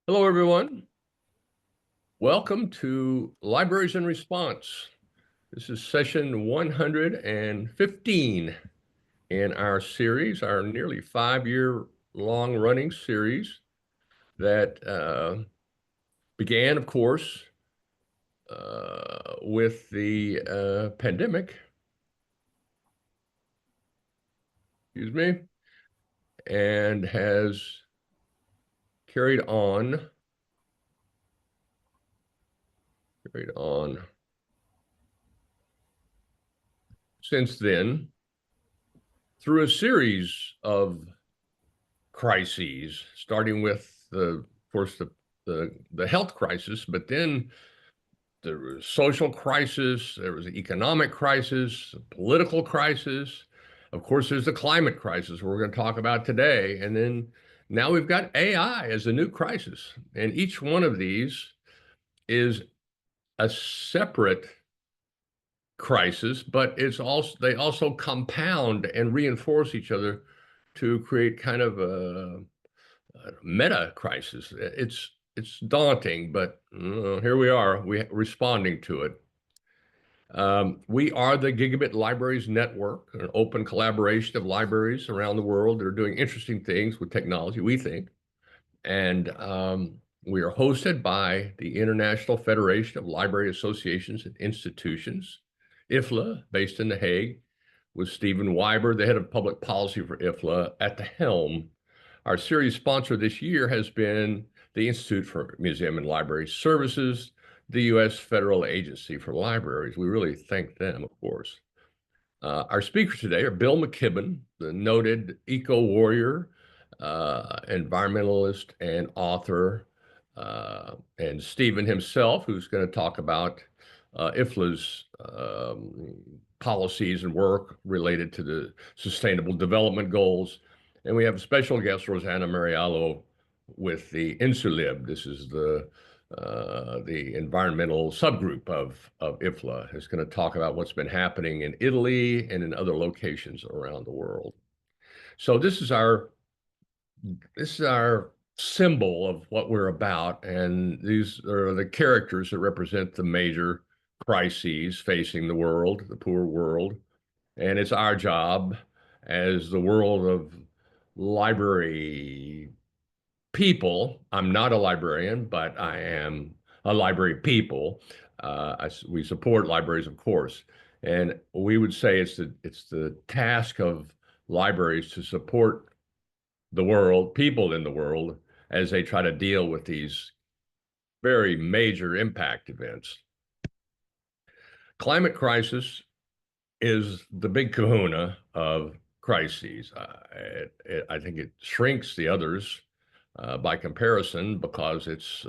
Hello, everyone. Welcome to Libraries in Response. This is session 115 in our series, our nearly 5-year long running series that began, of course, with the pandemic, excuse me, and has carried on since then through a series of crises, starting with of course, the health crisis, but then there was social crisis, there was an economic crisis, a political crisis. Of course, there's the climate crisis we're going to talk about today. And then now we've got AI as a new crisis. And each one of these is a separate crisis, but they also compound and reinforce each other to create kind of a meta crisis. It's daunting, but here we are, responding to it. We are the Gigabit Libraries Network, an open collaboration of libraries around the world that are doing interesting things with technology, we think. And we are hosted by the International Federation of Library Associations and Institutions, ILFLA, based in The Hague, with Stephen Weiber, the head of public policy for ILFLA, at the helm. Our series sponsor this year has been the Institute for Museum and Library Services, the U.S. Federal Agency for Libraries. We really thank them, of course. Our speakers today are Bill McKibben, the noted eco-warrior, environmentalist, and author, and Stephen himself, who's going to talk about IFLA's policies and work related to the Sustainable Development Goals. And we have a special guest, Rossanna Mariallo, with the INSULIB. This is the environmental subgroup of IFLA, is going to talk about what's been happening in Italy and in other locations around the world. So this is our symbol of what we're about, and these are the characters that represent the major crises facing the world, the poor world. And it's our job as the world of library people. I'm not a librarian, but I am a library people. We support libraries, of course, and we would say it's the task of libraries to support the world, people in the world, as they try to deal with these very major impact events. Climate crisis is the big kahuna of crises. I think it shrinks the others by comparison because it's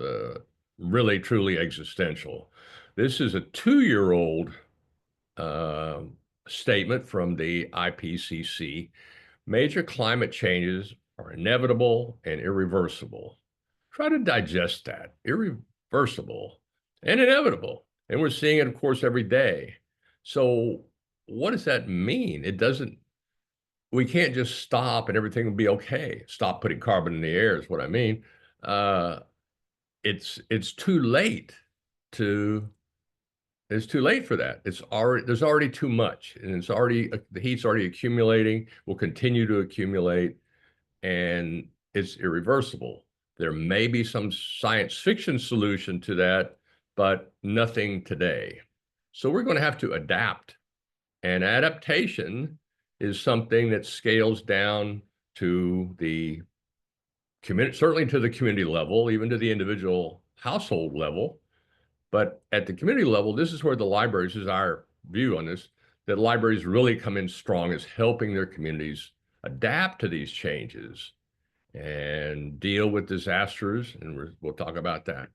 really, truly existential. This is a 2-year-old statement from the IPCC. Major climate changes are inevitable and irreversible. Try to digest that. Irreversible and inevitable. And we're seeing it, of course, every day. So what does that mean? We can't just stop and everything will be okay. Stop putting carbon in the air is what I mean. It's too late it's too late for that. There's already too much, and the heat's already accumulating, will continue to accumulate, and it's irreversible. There may be some science fiction solution to that, but nothing today. So we're going to have to adapt, and adaptation is something that scales down to the community, certainly to the community level, even to the individual household level. But at the community level, this is where the libraries, is our view on this, that libraries really come in strong as helping their communities adapt to these changes and deal with disasters, and we'll talk about that.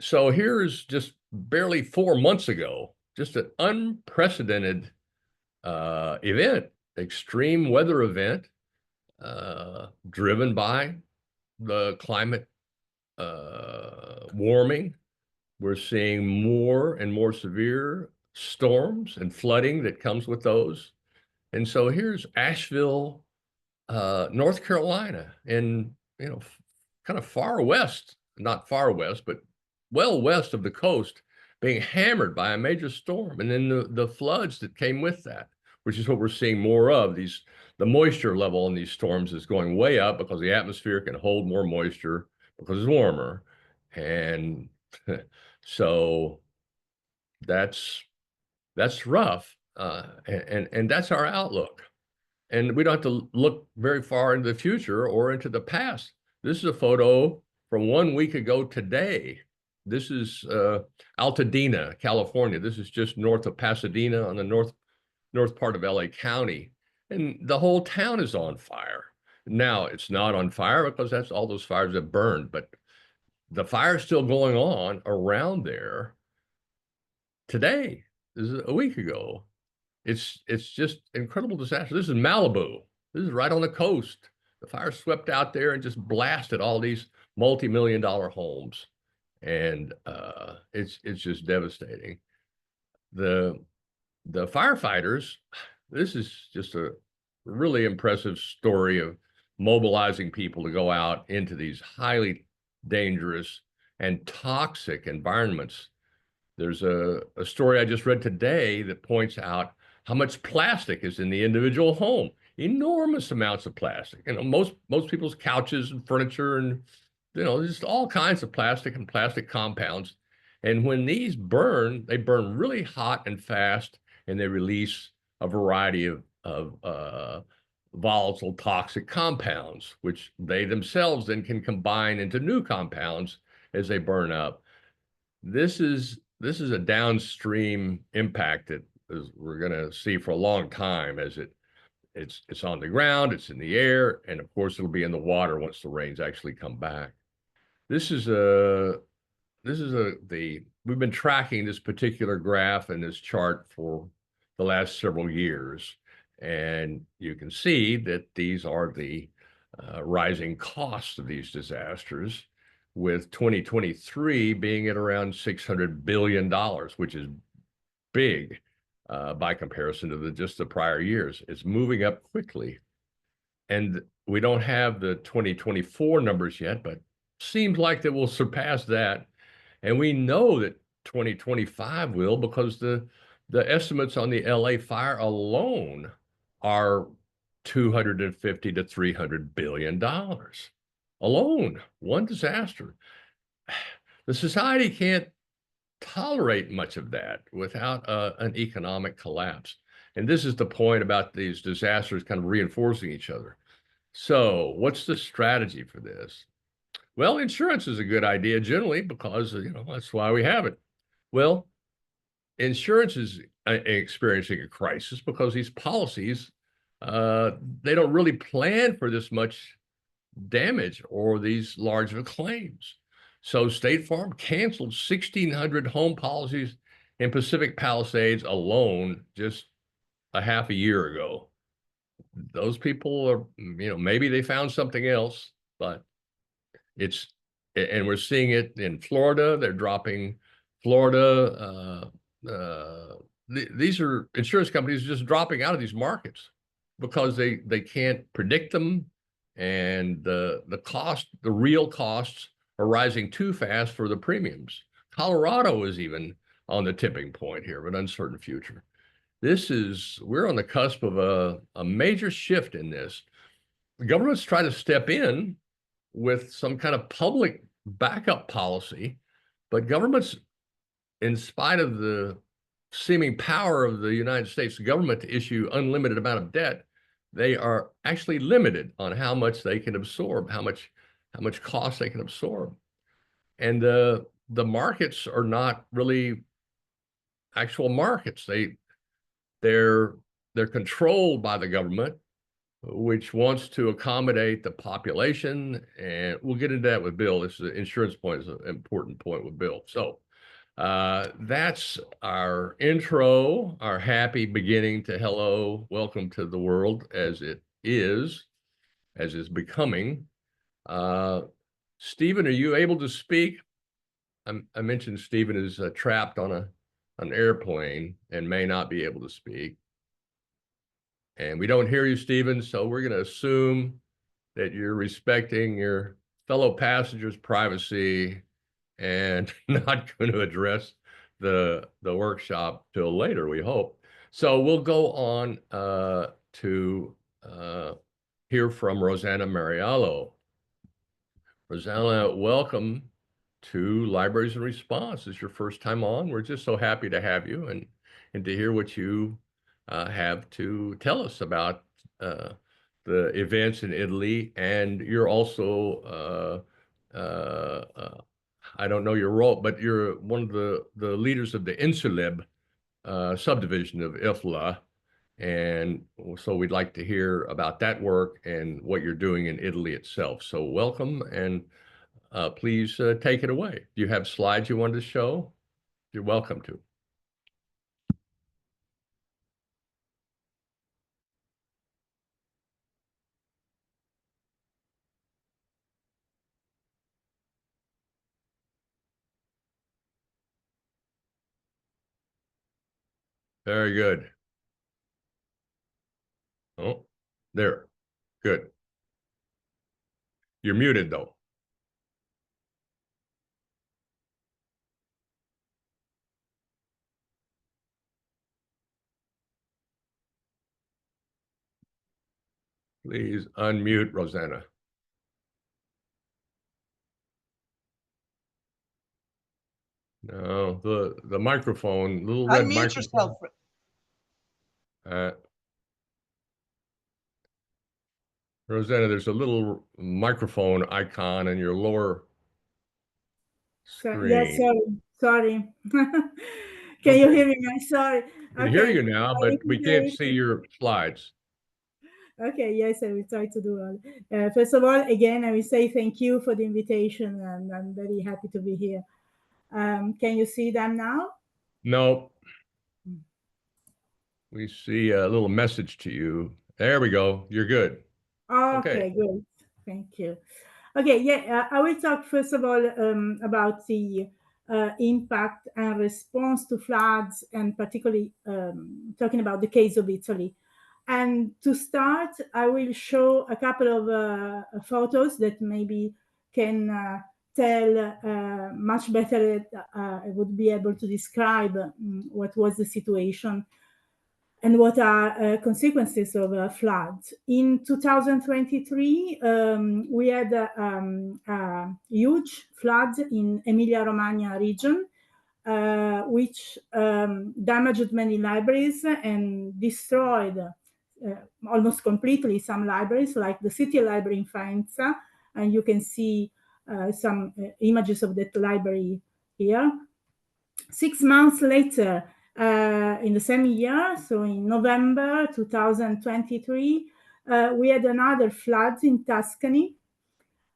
So here's just barely 4 months ago, just an unprecedented event, extreme weather event, driven by the climate warming. We're seeing more and more severe storms and flooding that comes with those. And so here's Asheville, North Carolina, in kind of far west, not far west, but well west of the coast, being hammered by a major storm. And then the floods that came with that, which is what we're seeing more of. The moisture level in these storms is going way up because the atmosphere can hold more moisture because it's warmer. And so that's rough. And that's our outlook. And we don't have to look very far into the future or into the past. This is a photo from 1 week ago today. This is Altadena, California. This is just north of Pasadena on the north part of LA County. And the whole town is on fire. Now, it's not on fire because that's all those fires have burned, but the fire's still going on around there today. This is a week ago. It's just incredible disaster. This is Malibu. This is right on the coast. The fire swept out there and just blasted all these multi-million-dollar homes, and it's just devastating. The firefighters. This is just a really impressive story of mobilizing people to go out into these highly dangerous and toxic environments. There's a story I just read today that points out how much plastic is in the individual home. Enormous amounts of plastic. You know, most people's couches and furniture and just all kinds of plastic and plastic compounds. And when these burn, they burn really hot and fast, and they release a variety of volatile toxic compounds, which they themselves then can combine into new compounds as they burn up. This is a downstream impact that we're going to see for a long time as it's on the ground, it's in the air, and of course it'll be in the water once the rains actually come back. We've been tracking this particular graph and this chart for the last several years, and you can see that these are the rising costs of these disasters, with 2023 being at around $600 billion, which is big by comparison to just the prior years. It's moving up quickly. And we don't have the 2024 numbers yet, but seems like that we'll surpass that. And we know that 2025 will, because the estimates on the LA fire alone are $250 to $300 billion alone, one disaster. The society can't tolerate much of that without an economic collapse. And this is the point about these disasters kind of reinforcing each other. So what's the strategy for this? Well, insurance is a good idea generally because, that's why we have it. Well, insurance is experiencing a crisis because these policies, they don't really plan for this much damage or these large of claims. So State Farm canceled 1,600 home policies in Pacific Palisades alone just a half a year ago. Those people are, maybe they found something else, but and we're seeing it in Florida. They're dropping Florida. These are insurance companies just dropping out of these markets because they can't predict them, and the real costs are rising too fast for the premiums. Colorado is even on the tipping point here of an uncertain future. We're on the cusp of a major shift in this. The governments try to step in with some kind of public backup policy, but governments, in spite of the seeming power of the United States government to issue unlimited amount of debt, they are actually limited on how much they can absorb, how much cost they can absorb. And the markets are not really actual markets. They're controlled by the government, which wants to accommodate the population. And we'll get into that with Bill. This is the insurance point is an important point with Bill. So that's our intro, our happy beginning to hello, welcome to the world as is becoming. Stephen, are you able to speak? I mentioned Stephen is trapped on an airplane and may not be able to speak. And we don't hear you, Stephen, so we're going to assume that you're respecting your fellow passengers' privacy and not going to address the workshop till later, we hope. So we'll go on to hear from Rossanna Mariallo. Rossanna, welcome to Libraries in Response. It's your first time on. We're just so happy to have you and to hear what you have to tell us about the events in Italy. And you're also, I don't know your role, but you're one of the leaders of the Insulib subdivision of ILFLA. And so we'd like to hear about that work and what you're doing in Italy itself. So welcome, and please take it away. Do you have slides you wanted to show? You're welcome to. Very good. Oh, there. Good. You're muted, though. Please unmute, Rossanna. No, the microphone, little red Unmute microphone. yourself. Rossanna, there's a little microphone icon in your lower screen. Yes, sorry. Can Okay. you hear me? Sorry. I can hear you now, but we can't see your slides. Okay, yes, I will try to do it. First of all, again, I will say thank you for the invitation, and I'm very happy to be here. Can you see them now? No. We see a little message to you. There we go. You're good. Okay, good. Thank you. Okay, yeah, I will talk first of all about the impact and response to floods, and particularly talking about the case of Italy. And to start, I will show a couple of photos that maybe can tell much better. I would be able to describe what was the situation and what are consequences of floods. In 2023, we had huge floods in Emilia-Romagna region, which damaged many libraries and destroyed almost completely some libraries, like the City Library in Faenza, and you can see some images of that library here. 6 months later, in the same year, so in November 2023, we had another flood in Tuscany,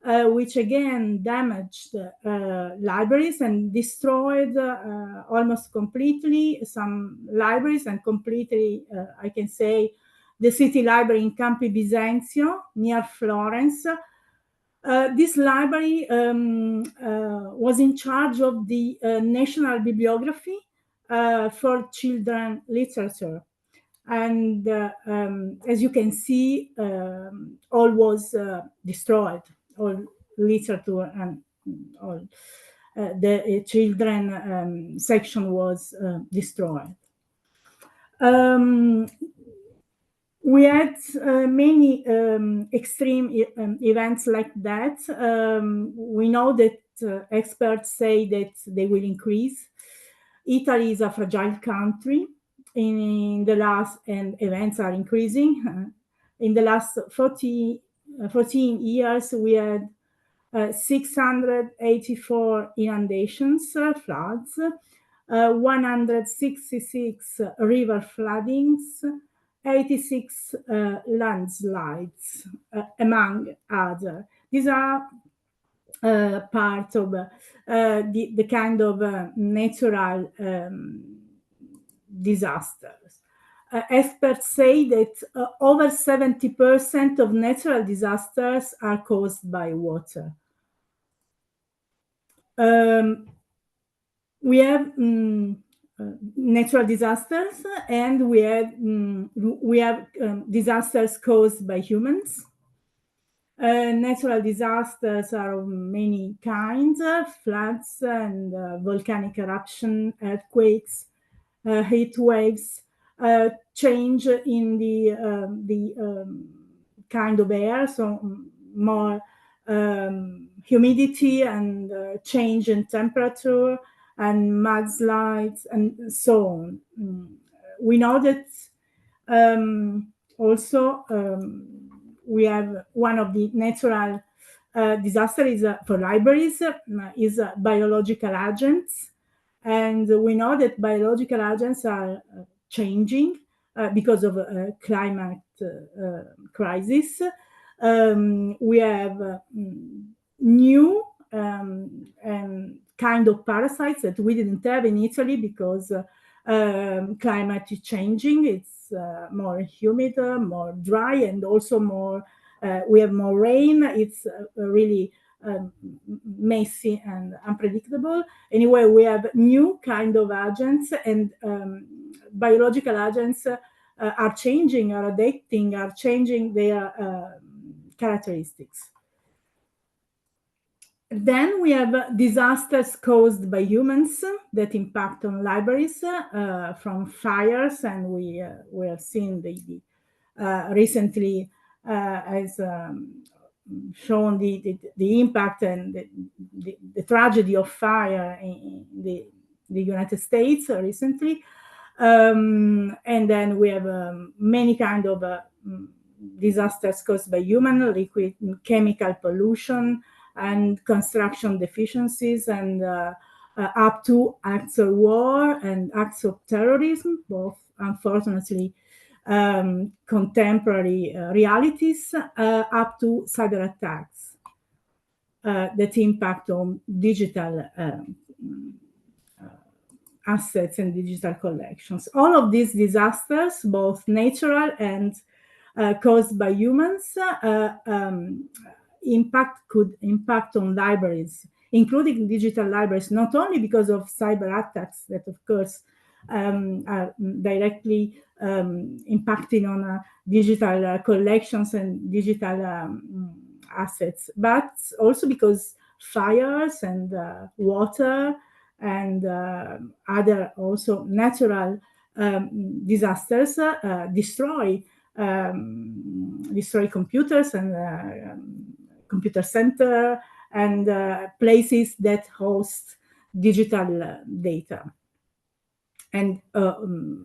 which again damaged libraries and destroyed almost completely some libraries, and completely, I can say, the City Library in Campi Bisenzio near Florence. This library was in charge of the national bibliography for children literature. And as you can see, all was destroyed, all literature and all the children section was destroyed. We had many extreme events like that. We know that experts say that they will increase. Italy is a fragile country. In the last, and events are increasing. In the last 14 years, we had 684 inundations, floods, 166 river floodings, 86 landslides, among other. These are part of the kind of natural disasters. Experts say that over 70% of natural disasters are caused by water. We have natural disasters, and we have disasters caused by humans. Natural disasters are of many kinds, floods and volcanic eruption, earthquakes, heat waves, change in the kind of air, so more humidity and change in temperature and mudslides and so on. We know that also we have one of the natural disasters for libraries is biological agents. And we know that biological agents are changing because of climate crisis. We have new kind of parasites that we didn't have in Italy because climate is changing. It's more humid, more dry, and also more. We have more rain. It's really messy and unpredictable. Anyway, we have new kind of agents, and biological agents are changing, are adapting, are changing their characteristics. Then we have disasters caused by humans that impact on libraries from fires, and we have seen the recently as shown the impact and the tragedy of fire in the United States recently. And then we have many kind of disasters caused by human, liquid chemical pollution and construction deficiencies, and up to acts of war and acts of terrorism, both unfortunately contemporary realities, up to cyber attacks that impact on digital assets and digital collections. All of these disasters, both natural and caused by humans, could impact on libraries, including digital libraries, not only because of cyber attacks that, of course, are directly impacting on digital collections and digital assets, but also because fires and water and other also natural disasters destroy computers and computer center and places that host digital data, and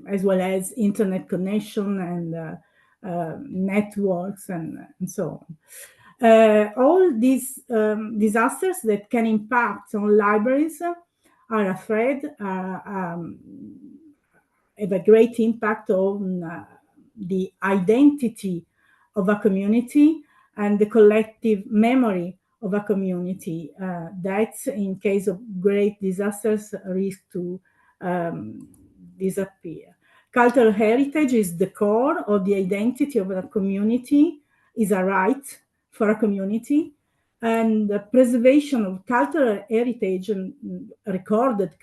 as well as internet connection and networks and so on. All these disasters that can impact on libraries are a threat, have a great impact on the identity of a community and the collective memory of a community that, in case of great disasters, risk to disappear. Cultural heritage is the core of the identity of a community, is a right for a community, and the preservation of cultural heritage and recorded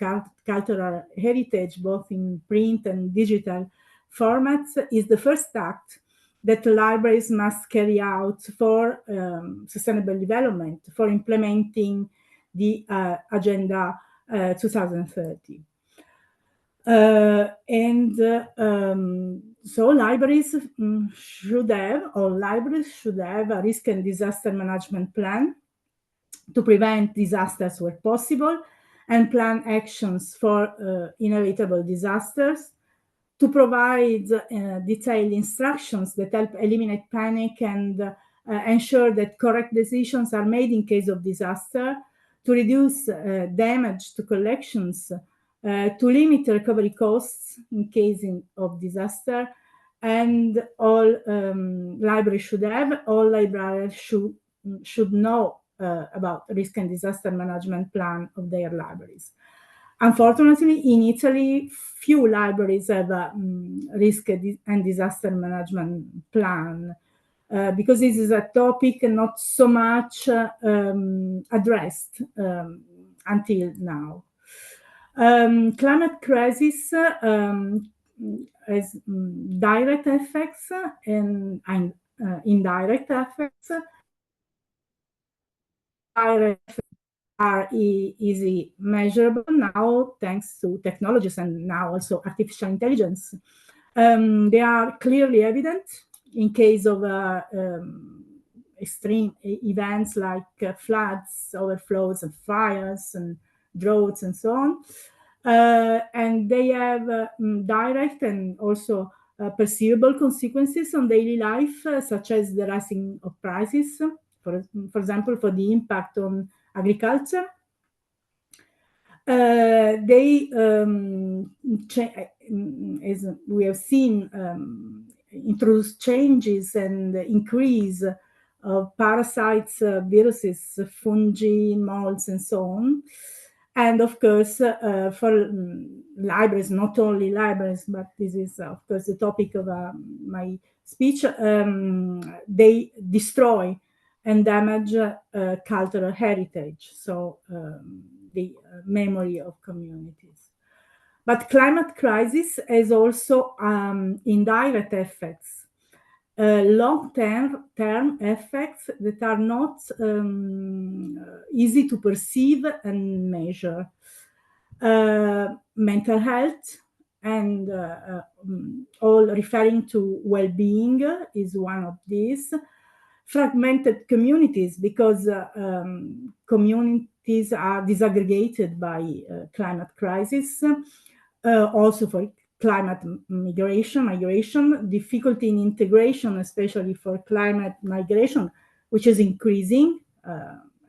cultural heritage, both in print and digital formats, is the first act that libraries must carry out for sustainable development, for implementing the Agenda 2030. So libraries should have a risk and disaster management plan to prevent disasters where possible and plan actions for inevitable disasters, to provide detailed instructions that help eliminate panic and ensure that correct decisions are made in case of disaster, to reduce damage to collections, to limit recovery costs in case of disaster, and all libraries should know about risk and disaster management plan of their libraries. Unfortunately, in Italy, few libraries have a risk and disaster management plan because this is a topic not so much addressed until now. Climate crisis has direct effects and indirect effects. are easily measurable now thanks to technologies and now also artificial intelligence. They are clearly evident in case of extreme events like floods, overflows, and fires, and droughts, and so on. And they have direct and also perceivable consequences on daily life, such as the rising of prices, for example, for the impact on agriculture. They, as we have seen, introduce changes and increase of parasites, viruses, fungi, molds, and so on. And of course, for libraries, not only libraries, but this is, of course, the topic of my speech, they destroy and damage cultural heritage, so the memory of communities. But climate crisis has also indirect effects, long-term effects that are not easy to perceive and measure. Mental health and all referring to well-being is one of these. Fragmented communities, because communities are disaggregated by climate crisis. Also for climate migration, difficulty in integration, especially for climate migration, which is increasing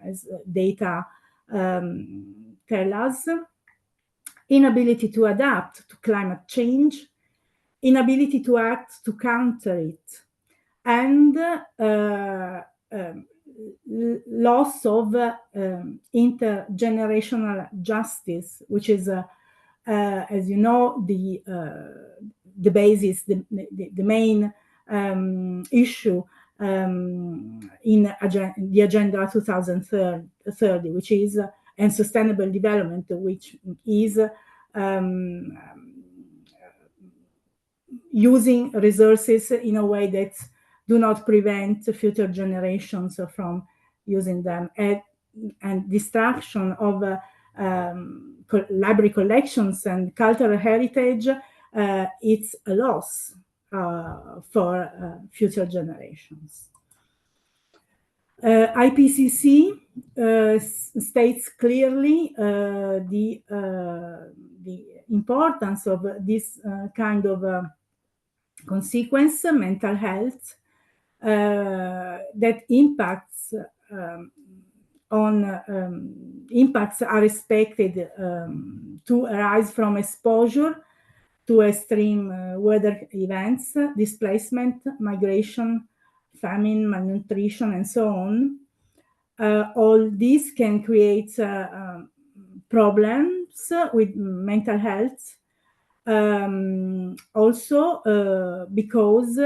as data tell us. Inability to adapt to climate change, inability to act to counter it, and loss of intergenerational justice, which is, as you know, the basis, the main issue in the Agenda 2030, which is and sustainable development, which is using resources in a way that do not prevent future generations from using them, and destruction of library collections and cultural heritage. It's a loss for future generations. IPCC states clearly the importance of this kind of consequence, mental health, that impacts impacts are expected to arise from exposure to extreme weather events, displacement, migration, famine, malnutrition, and so on. All this can create problems with mental health. Also because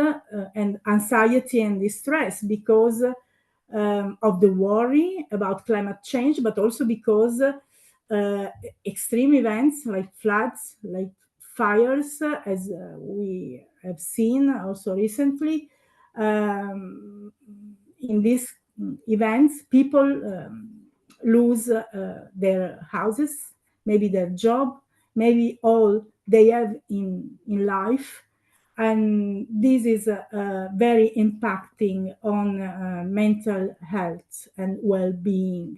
and anxiety and distress because of the worry about climate change, but also because extreme events like floods, like fires, as we have seen also recently. In these events, people lose their houses, maybe their job, maybe all they have in life, and this is very impacting on mental health and well-being.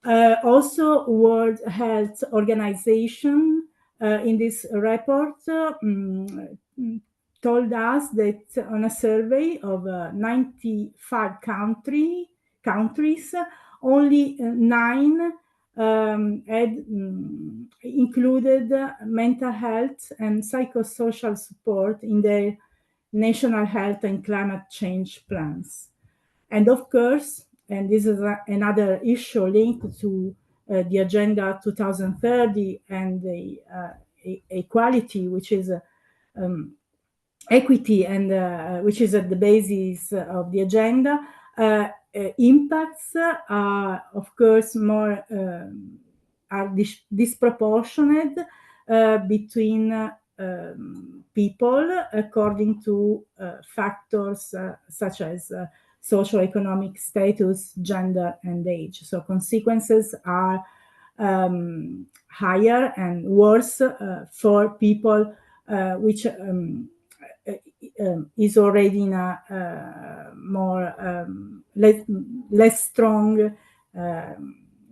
Also, World Health Organization in this report told us that on a survey of 95 countries, only 9 had included mental health and psychosocial support in their national health and climate change plans. And of course, and this is another issue linked to the Agenda 2030 and the equality, which is equity, and which is at the basis of the agenda. Impacts are, of course, more are disproportionate between people according to factors such as socioeconomic status, gender, and age. So consequences are higher and worse for people which is already in a more less strong,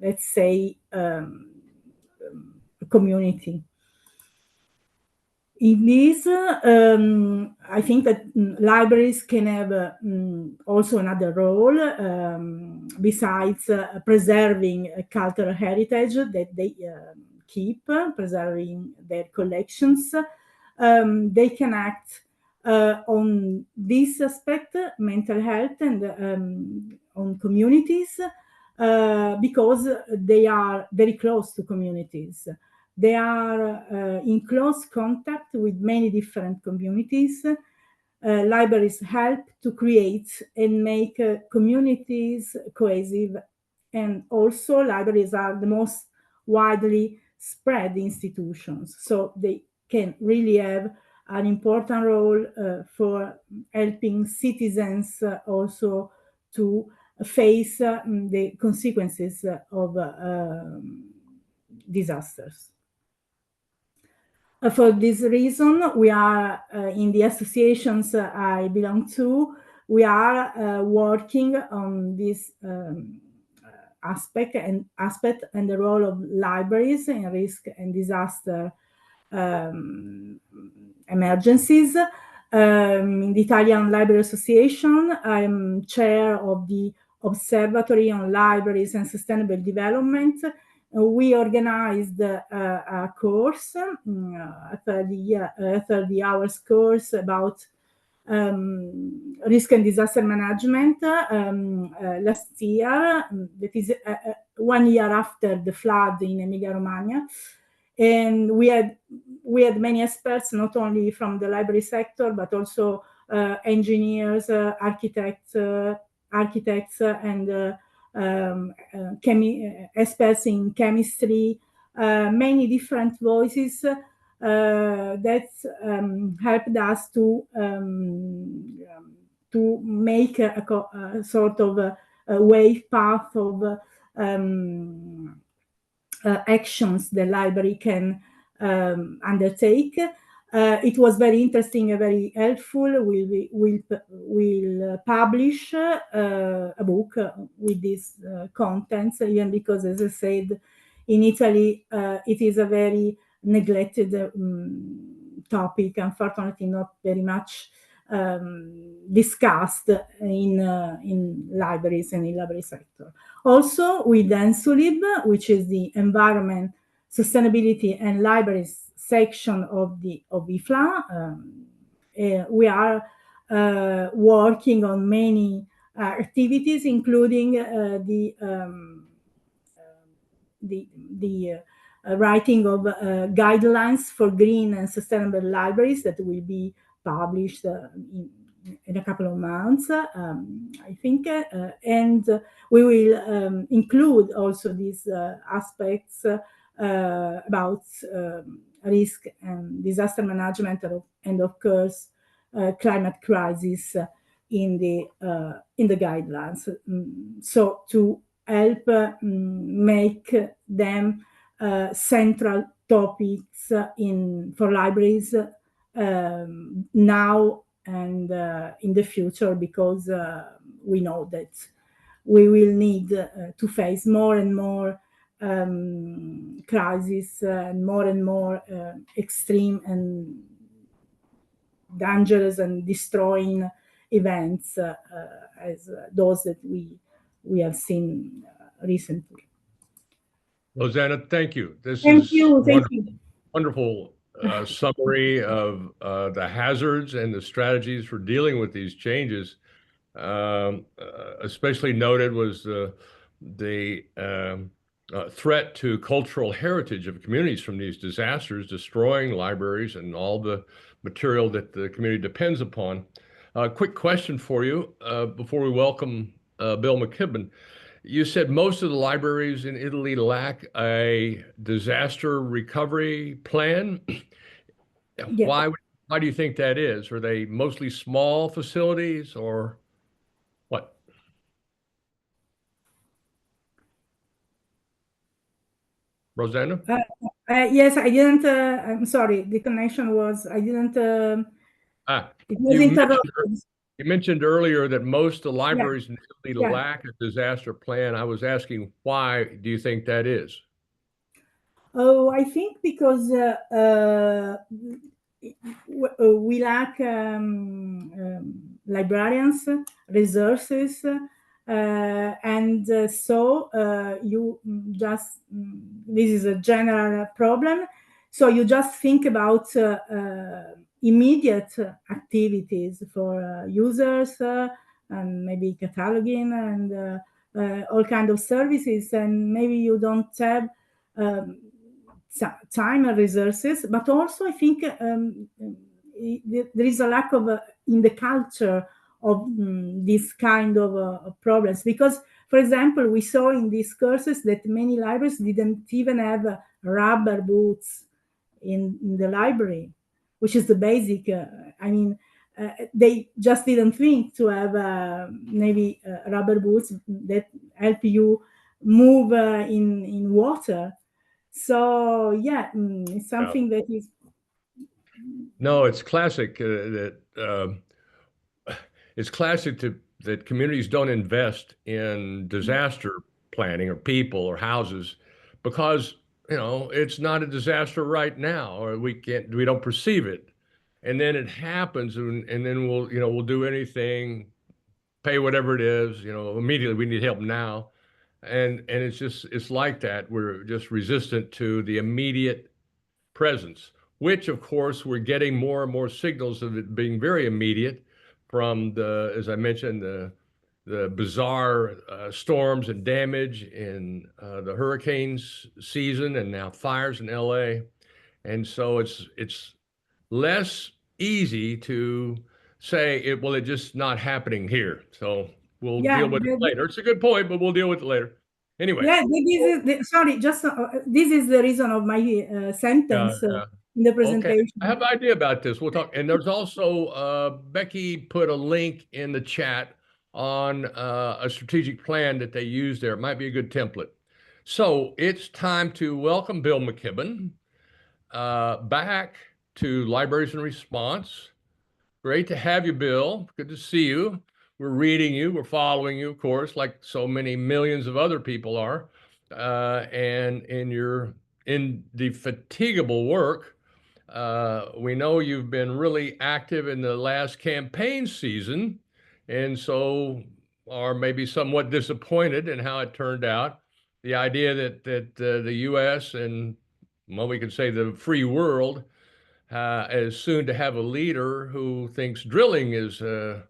let's say, community. In this, I think that libraries can have also another role besides preserving a cultural heritage that they keep, preserving their collections. They can act on this aspect, mental health, and on communities because they are very close to communities. They are in close contact with many different communities. Libraries help to create and make communities cohesive. And also libraries are the most widely spread institutions. So they can really have an important role for helping citizens also to face the consequences of disasters. For this reason, we are in the associations I belong to, we are working on this aspect and the role of libraries in risk and disaster emergencies. In the Italian Library Association, I'm chair of the Observatory on Libraries and Sustainable Development. We organized a course, a 30 hours course about risk and disaster management last year. That is 1 year after the flood in Emilia-Romagna. And we had many experts, not only from the library sector, but also engineers, architects, and experts in chemistry, many different voices that helped us to make a sort of a wave path of actions the library can undertake. It was very interesting and very helpful. We'll publish a book with these contents, even because, as I said, in Italy, it is a very neglected topic, unfortunately not very much discussed in libraries and in library sector. Also with ENSULIB, which is the Environment, Sustainability and Libraries section of ILFLA, we are working on many activities, including the writing of guidelines for green and sustainable libraries that will be published in a couple of months, I think, and we will include also these aspects about risk and disaster management, and of course climate crisis in the guidelines. So to help make them central topics for libraries now and in the future, because we know that we will need to face more and more crises and more extreme and dangerous and destroying events as those that we have seen recently. Rossanna, thank you. This Thank is you. wonderful summary of the hazards and the strategies for dealing with these changes. Especially noted was the threat to cultural heritage of communities from these disasters, destroying libraries and all the material that the community depends upon. Quick question for you before we welcome Bill McKibben. You said most of the libraries in Italy lack a disaster recovery plan. Yeah. Why do you think that is? Are they mostly small facilities or what? Rosanna? Yes, I didn't. I'm sorry. The connection was. I didn't. It was You interrupted. you mentioned earlier that most of the Yeah, libraries need to yeah. lack a disaster plan. I was asking, why do you think that is? Oh, I think because we lack librarians, resources, and so you just this is a general problem. So you just think about immediate activities for users and maybe cataloging and all kind of services, and maybe you don't have time and resources, but also I think there is a lack of in the culture of this kind of problems, because for example we saw in these courses that many libraries didn't even have rubber boots in the library, which is the basic I mean they just didn't think to have maybe rubber boots that help you move in water. So yeah, it's Yeah. something that is. No, it's classic it's classic that communities don't invest in disaster planning or people or houses because it's not a disaster right now, or we don't perceive it, and then it happens, and then we'll do anything, pay whatever it is, immediately we need help now, and it's like that. We're just resistant to the immediate presence, which of course we're getting more and more signals of it being very immediate from as I mentioned, the bizarre storms and damage in the hurricanes season, and now fires in LA. And so it's less easy to say it's just not happening here. So we'll Yeah, deal with it later. It's a good point, but we'll deal with it later. Anyway. yeah, sorry, just this is the reason of my sentence Yeah. in the Okay, presentation. I have an idea about this. We'll talk. And there's also Becky put a link in the chat on a strategic plan that they use there. It might be a good template. So it's time to welcome Bill McKibben back to Libraries in Response. Great to have you, Bill. Good to see you. We're reading you. We're following you, of course, like so many millions of other people are. And in your indefatigable work, we know you've been really active in the last campaign season, and so are maybe somewhat disappointed in how it turned out. The idea that the U.S. and, well, we could say the free world is soon to have a leader who thinks drilling is the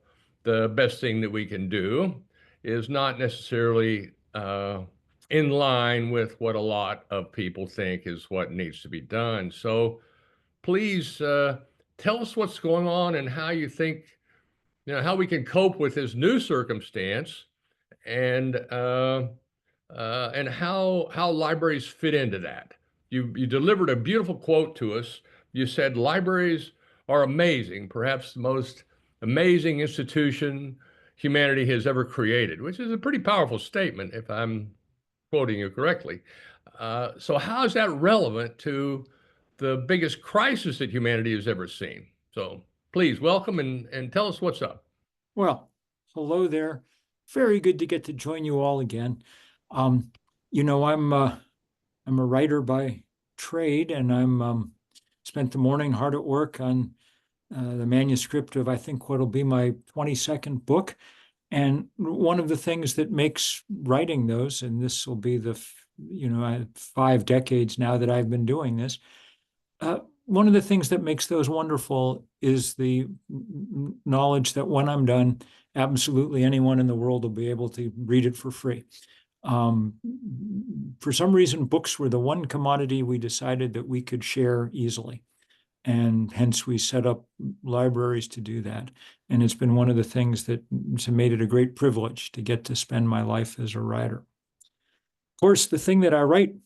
best thing that we can do is not necessarily in line with what a lot of people think is what needs to be done. So please tell us what's going on and how you think, how we can cope with this new circumstance, and how libraries fit into that. You delivered a beautiful quote to us. You said libraries are amazing, perhaps the most amazing institution humanity has ever created, which is a pretty powerful statement, if I'm quoting you correctly. So how is that relevant to the biggest crisis that humanity has ever seen? So please welcome and tell us what's up. Well, hello there. Very good to get to join you all again. I'm a writer by trade, and I'm spent the morning hard at work on the manuscript of, I think, what'll be my 22nd book. And one of the things that makes writing those, and this will be the 5 decades now that I've been doing this, one of the things that makes those wonderful is the knowledge that when I'm done, absolutely anyone in the world will be able to read it for free. For some reason, books were the one commodity we decided that we could share easily. And hence we set up libraries to do that. And it's been one of the things that's made it a great privilege to get to spend my life as a writer. Of course, the thing that I write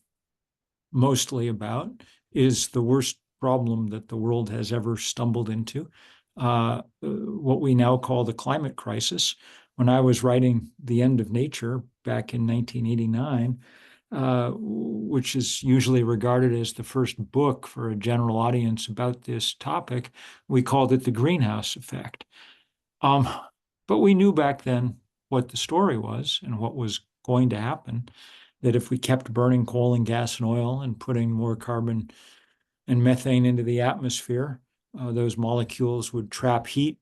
mostly about is the worst problem that the world has ever stumbled into, what we now call the climate crisis. When I was writing The End of Nature back in 1989, which is usually regarded as the first book for a general audience about this topic. We called it the greenhouse effect. But we knew back then what the story was and what was going to happen, that if we kept burning coal and gas and oil and putting more carbon and methane into the atmosphere, those molecules would trap heat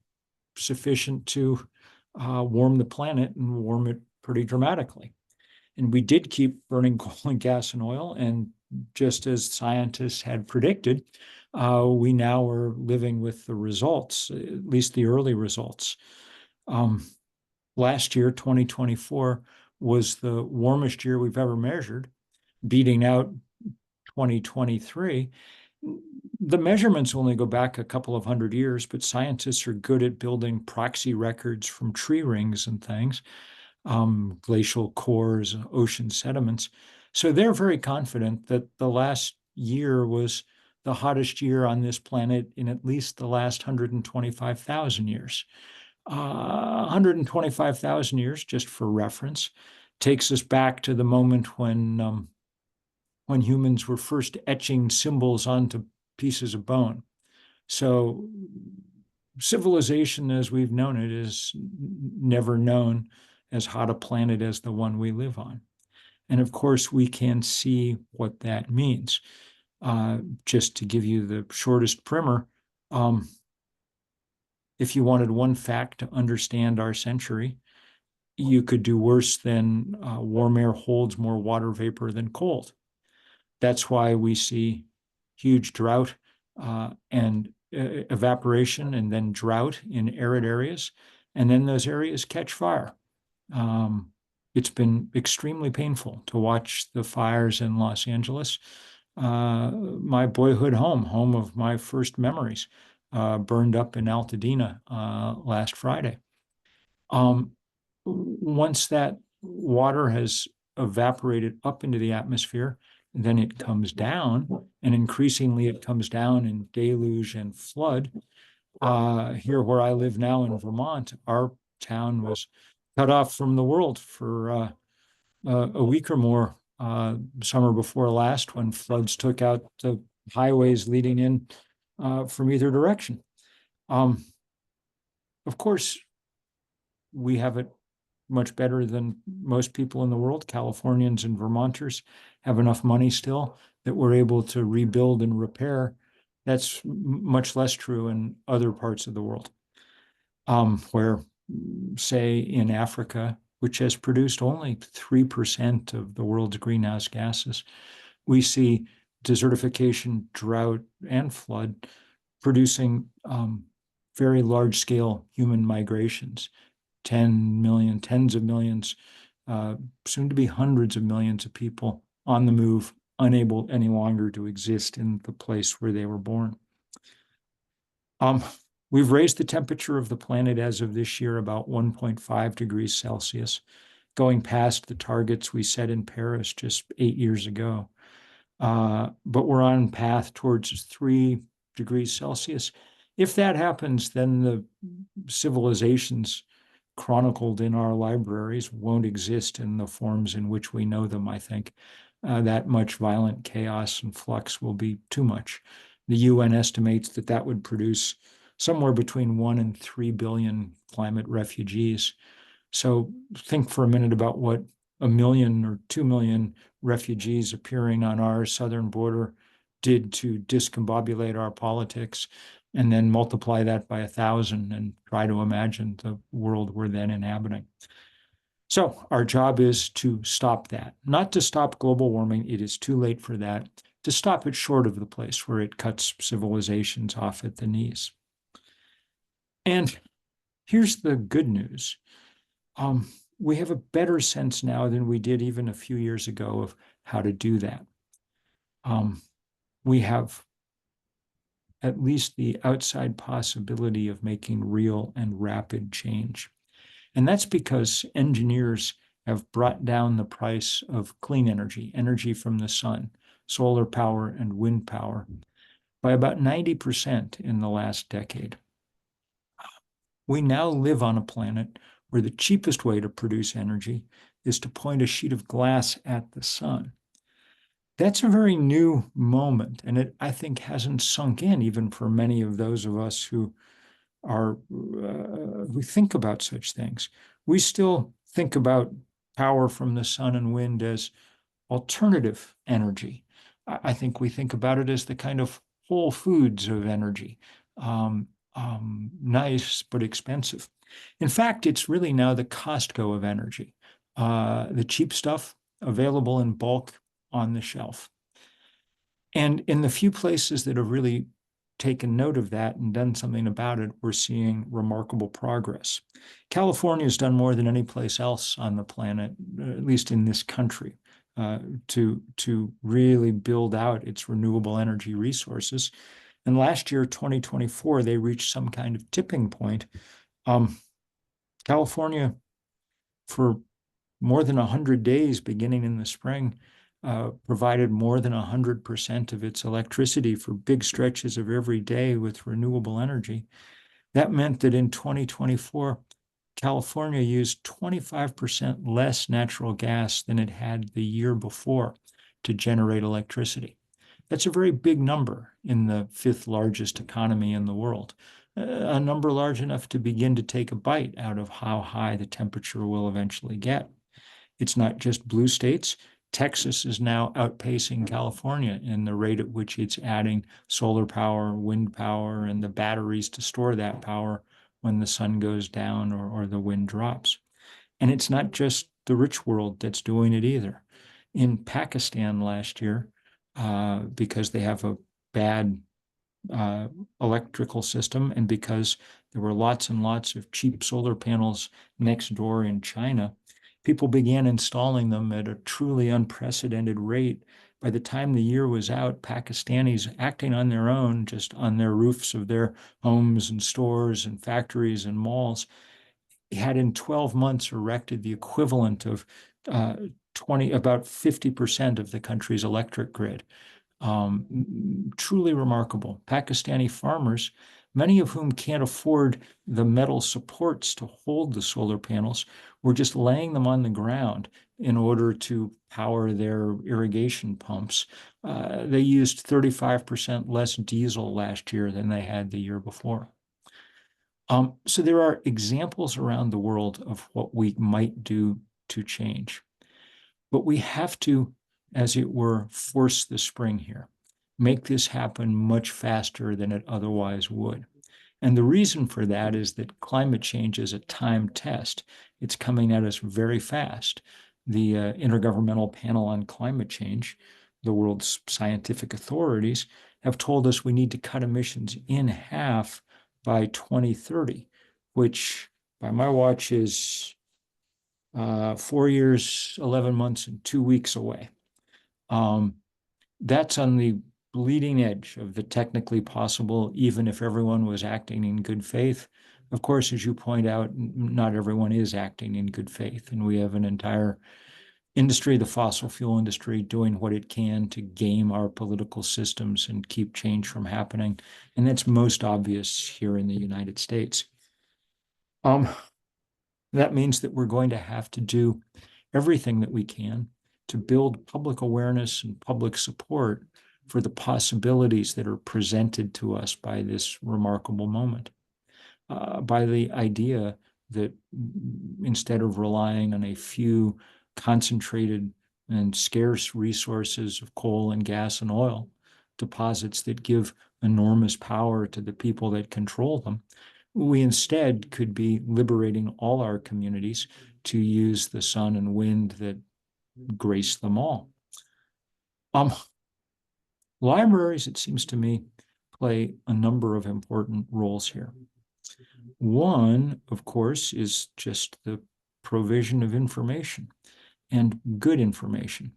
sufficient to warm the planet and warm it pretty dramatically. And we did keep burning coal and gas and oil. And just as scientists had predicted, we now are living with the results, at least the early results. Last year, 2024, was the warmest year we've ever measured, beating out 2023. The measurements only go back a couple of hundred years, but scientists are good at building proxy records from tree rings and things, glacial cores, ocean sediments. So they're very confident that the last year was the hottest year on this planet in at least the last 125,000 years. 125,000 years, just for reference, takes us back to the moment when humans were first etching symbols onto pieces of bone. So civilization as we've known it is never known as hot a planet as the one we live on. And of course, we can see what that means. Just to give you the shortest primer, if you wanted one fact to understand our century, you could do worse than warm air holds more water vapor than cold. That's why we see huge drought and evaporation and then drought in arid areas. And then those areas catch fire. It's been extremely painful to watch the fires in Los Angeles. My boyhood home of my first memories, burned up in Altadena last Friday. Once that water has evaporated up into the atmosphere, then it comes down, and increasingly it comes down in deluge and flood. Here where I live now in Vermont, our town was cut off from the world for a week or more, summer before last, when floods took out the highways leading in from either direction. Of course, we have it much better than most people in the world. Californians and Vermonters have enough money still that we're able to rebuild and repair. That's much less true in other parts of the world, where, say, in Africa, which has produced only 3% of the world's greenhouse gases, we see desertification, drought, and flood producing very large-scale human migrations. 10 million, tens of millions, soon to be hundreds of millions of people on the move, unable any longer to exist in the place where they were born. We've raised the temperature of the planet as of this year about 1.5 degrees Celsius, going past the targets we set in Paris just 8 years ago. But we're on path towards 3 degrees Celsius. If that happens, then the civilizations chronicled in our libraries won't exist in the forms in which we know them, I think. That much violent chaos and flux will be too much. The UN estimates that that would produce somewhere between 1 and 3 billion climate refugees. So think for a minute about what 1 million or 2 million refugees appearing on our southern border did to discombobulate our politics, and then multiply that by 1,000 and try to imagine the world we're then inhabiting. So our job is to stop that, not to stop global warming. It is too late for that. To stop it short of the place where it cuts civilizations off at the knees. And here's the good news. We have a better sense now than we did even a few years ago of how to do that. We have at least the outside possibility of making real and rapid change. And that's because engineers have brought down the price of clean energy, energy from the sun, solar power and wind power, by about 90% in the last decade. We now live on a planet where the cheapest way to produce energy is to point a sheet of glass at the sun. That's a very new moment, and it, I think, hasn't sunk in even for many of those of us who are who think about such things. We still think about power from the sun and wind as alternative energy. I think we think about it as the kind of whole foods of energy, nice but expensive. In fact, it's really now the Costco of energy, the cheap stuff available in bulk on the shelf. And in the few places that have really taken note of that and done something about it, we're seeing remarkable progress. California has done more than any place else on the planet, at least in this country, to really build out its renewable energy resources. And last year, 2024, they reached some kind of tipping point. California, for more than 100 days, beginning in the spring, provided more than 100% of its electricity for big stretches of every day with renewable energy. That meant that in 2024, California used 25% less natural gas than it had the year before to generate electricity. That's a very big number in the fifth largest economy in the world, a number large enough to begin to take a bite out of how high the temperature will eventually get. It's not just blue states. Texas is now outpacing California in the rate at which it's adding solar power, wind power, and the batteries to store that power when the sun goes down or the wind drops. And it's not just the rich world that's doing it either. In Pakistan last year, because they have a bad electrical system and because there were lots and lots of cheap solar panels next door in China, people began installing them at a truly unprecedented rate. By the time the year was out, Pakistanis acting on their own, just on their roofs of their homes and stores and factories and malls, had in 12 months erected the equivalent of about 50% of the country's electric grid. Truly remarkable. Pakistani farmers, many of whom can't afford the metal supports to hold the solar panels, were just laying them on the ground in order to power their irrigation pumps. They used 35% less diesel last year than they had the year before. So there are examples around the world of what we might do to change. But we have to, as it were, force the spring here, make this happen much faster than it otherwise would. And the reason for that is that climate change is a time test. It's coming at us very fast. The Intergovernmental Panel on Climate Change, the world's scientific authorities, have told us we need to cut emissions in half by 2030, which by my watch is 4 years, 11 months, and 2 weeks away. That's on the bleeding edge of the technically possible, even if everyone was acting in good faith. Of course, as you point out, not everyone is acting in good faith, and we have an entire industry, the fossil fuel industry, doing what it can to game our political systems and keep change from happening. And that's most obvious here in the United States. That means that we're going to have to do everything that we can to build public awareness and public support for the possibilities that are presented to us by this remarkable moment, by the idea that instead of relying on a few concentrated and scarce resources of coal and gas and oil, deposits that give enormous power to the people that control them, we instead could be liberating all our communities to use the sun and wind that grace them all. Libraries, it seems to me, play a number of important roles here. One, of course, is just the provision of information and good information,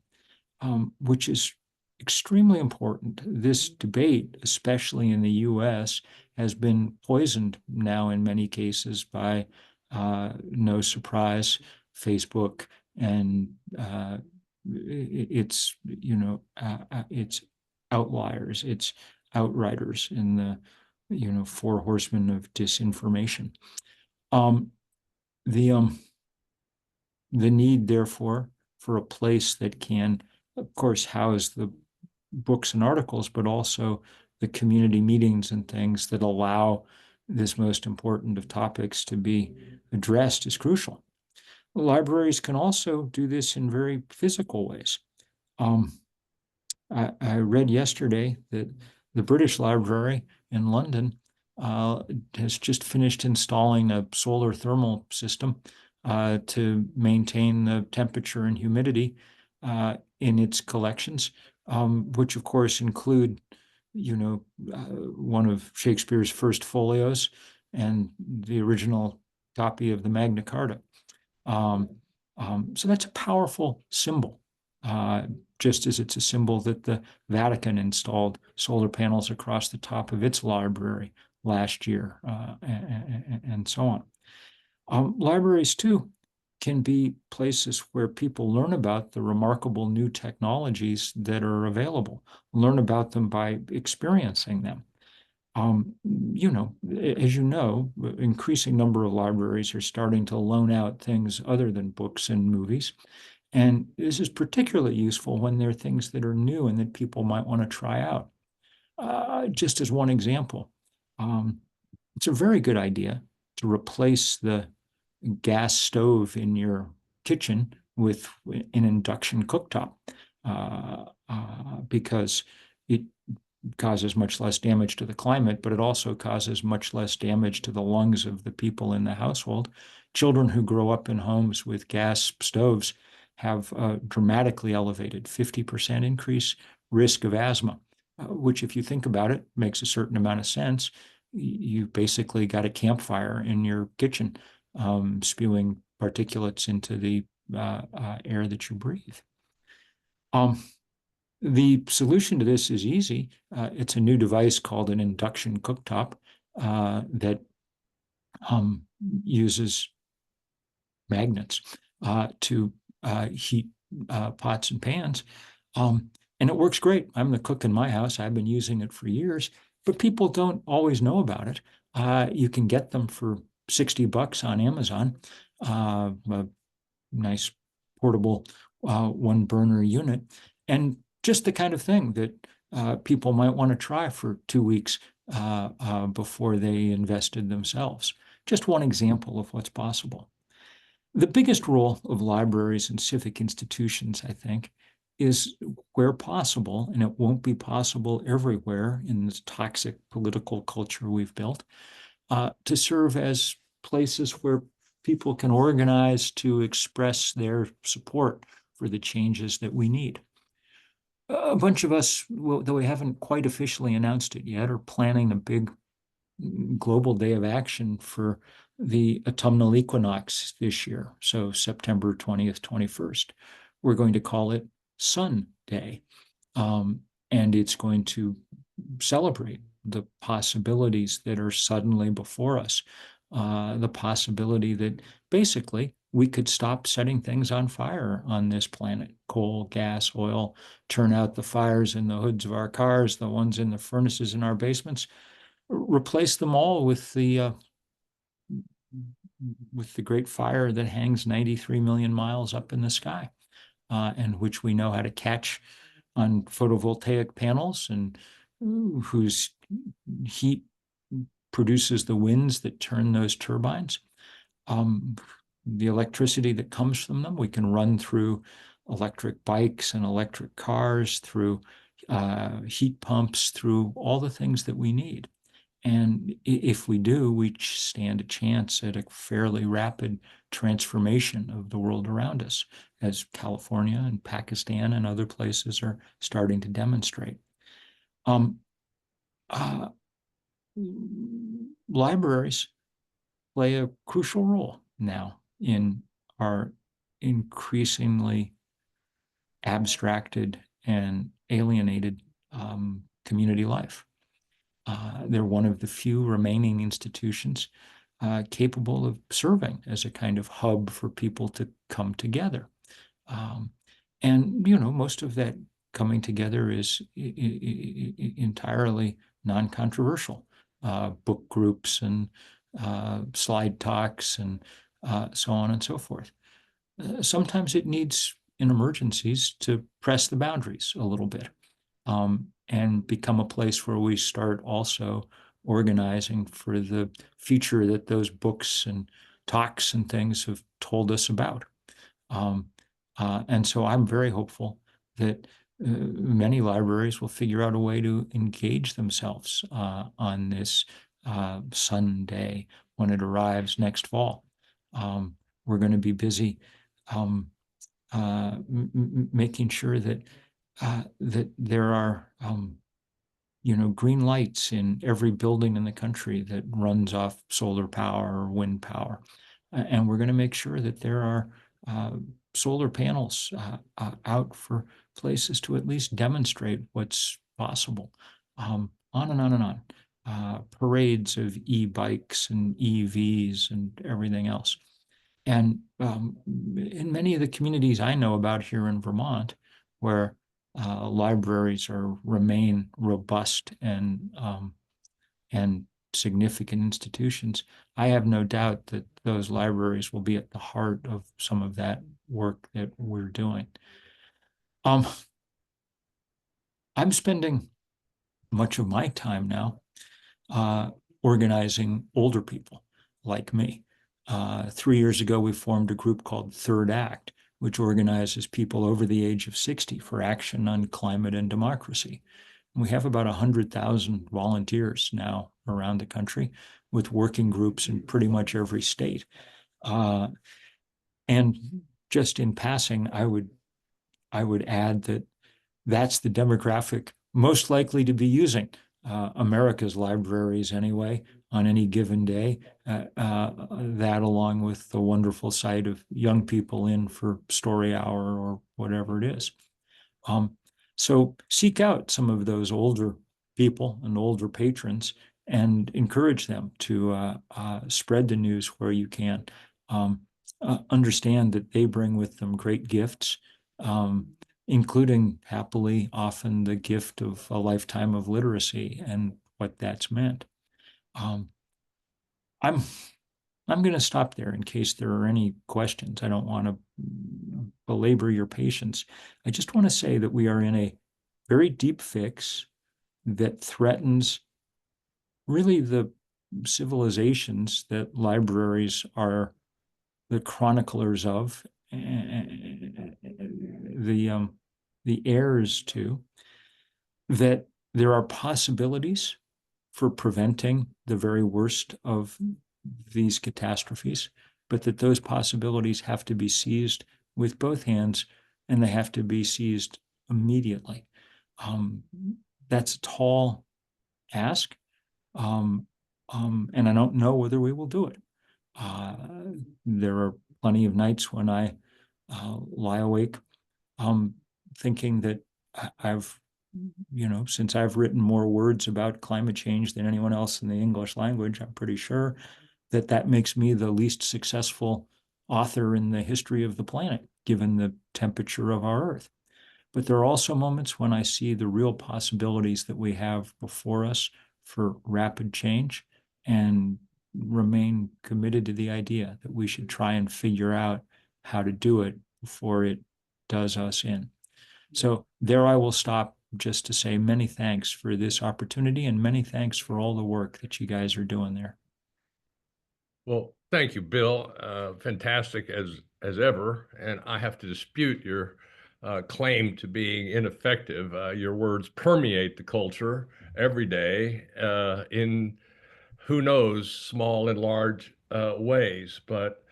which is extremely important. This debate, especially in the US, has been poisoned now in many cases by, no surprise, Facebook and its outliers, its outriders in the four horsemen of disinformation. The need, therefore, for a place that can of course, house the books and articles, but also the community meetings and things that allow this most important of topics to be addressed is crucial. Libraries can also do this in very physical ways. I read yesterday that the British Library in London has just finished installing a solar thermal system to maintain the temperature and humidity in its collections, which of course include, one of Shakespeare's first folios and the original copy of the Magna Carta. So that's a powerful symbol, just as it's a symbol that the Vatican installed solar panels across the top of its library last year, and so on. Libraries, too, can be places where people learn about the remarkable new technologies that are available, learn about them by experiencing them. As you know, increasing number of libraries are starting to loan out things other than books and movies. And this is particularly useful when there are things that are new and that people might want to try out. Just as one example, it's a very good idea to replace the gas stove in your kitchen with an induction cooktop, because it causes much less damage to the climate, but it also causes much less damage to the lungs of the people in the household. Children who grow up in homes with gas stoves have a dramatically elevated 50% increase risk of asthma, which, if you think about it, makes a certain amount of sense. You basically got a campfire in your kitchen, spewing particulates into the air that you breathe. The solution to this is easy. It's a new device called an induction cooktop that uses magnets to heat pots and pans. And it works great. I'm the cook in my house. I've been using it for years, but people don't always know about it. You can get them for $60 on Amazon, a nice portable one burner unit, and just the kind of thing that people might want to try for 2 weeks before they invested themselves. Just one example of what's possible. The biggest role of libraries and civic institutions, I think, is where possible, and it won't be possible everywhere in this toxic political culture we've built, to serve as places where people can organize to express their support for the changes that we need. A bunch of us, though we haven't quite officially announced it yet, are planning a big global day of action for the autumnal equinox this year, so September 20th, 21st. We're going to call it Sun Day, and it's going to celebrate the possibilities that are suddenly before us, the possibility that basically we could stop setting things on fire on this planet. Coal, gas, oil, turn out the fires in the hoods of our cars, the ones in the furnaces in our basements, replace them all with the great fire that hangs 93 million miles up in the sky, and which we know how to catch on photovoltaic panels, and whose heat produces the winds that turn those turbines. The electricity that comes from them, we can run through electric bikes and electric cars, through heat pumps, through all the things that we need. And if we do, we stand a chance at a fairly rapid transformation of the world around us, as California and Pakistan and other places are starting to demonstrate. Libraries play a crucial role now in our increasingly abstracted and alienated community life. They're one of the few remaining institutions capable of serving as a kind of hub for people to come together. And, most of that coming together is entirely non-controversial. Book groups and slide talks and so on and so forth. Sometimes it needs in emergencies to press the boundaries a little bit, and become a place where we start also organizing for the future that those books and talks and things have told us about. And so I'm very hopeful that many libraries will figure out a way to engage themselves on this Sunday when it arrives next fall. We're going to be busy making sure that that there are green lights in every building in the country that runs off solar power or wind power. And we're going to make sure that there are solar panels out for places to at least demonstrate what's possible. On and on and on. Parades of e-bikes and EVs and everything else. And in many of the communities I know about here in Vermont, where libraries remain robust and significant institutions, I have no doubt that those libraries will be at the heart of some of that work that we're doing. I'm spending much of my time now organizing older people like me. 3 years ago, we formed a group called Third Act, which organizes people over the age of 60 for action on climate and democracy. And we have about 100,000 volunteers now around the country with working groups in pretty much every state. And just in passing, I would add that that's the demographic most likely to be using America's libraries anyway on any given day. That along with the wonderful sight of young people in for story hour or whatever it is. So seek out some of those older people and older patrons and encourage them to spread the news where you can. Understand that they bring with them great gifts, including happily often the gift of a lifetime of literacy and what that's meant. I'm going to stop there in case there are any questions. I don't want to belabor your patience. I just want to say that we are in a very deep fix that threatens really the civilizations that libraries are the chroniclers of, the heirs to, that there are possibilities for preventing the very worst of these catastrophes, but that those possibilities have to be seized with both hands and they have to be seized immediately. That's a tall ask, and I don't know whether we will do it. There are plenty of nights when I lie awake thinking that I've, since I've written more words about climate change than anyone else in the English language, I'm pretty sure that makes me the least successful author in the history of the planet, given the temperature of our Earth. But there are also moments when I see the real possibilities that we have before us for rapid change and remain committed to the idea that we should try and figure out how to do it before it does us in. So there I will stop just to say many thanks for this opportunity and many thanks for all the work that you guys are doing there. Well, thank you, Bill. Fantastic as ever. And I have to dispute your claim to being ineffective. Your words permeate the culture every day in who knows, small and large ways. But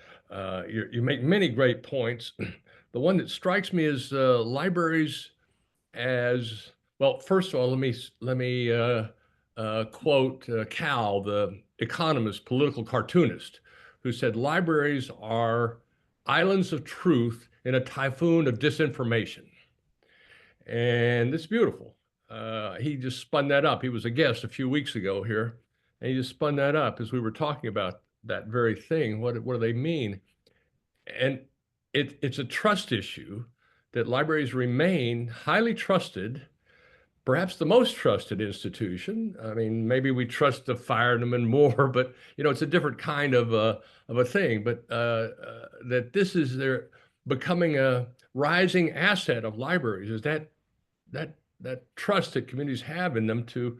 you make many great points. The one that strikes me is libraries as well. First of all, let me quote Cal, the economist, political cartoonist, who said libraries are islands of truth in a typhoon of disinformation. And it's beautiful. He just spun that up. He was a guest a few weeks ago here, and he just spun that up as we were talking about that very thing. What do they mean? And it's a trust issue that libraries remain highly trusted, perhaps the most trusted institution. I mean, maybe we trust the firemen more, but it's a different kind of a thing. But that this is becoming a rising asset of libraries, is that trust that communities have in them to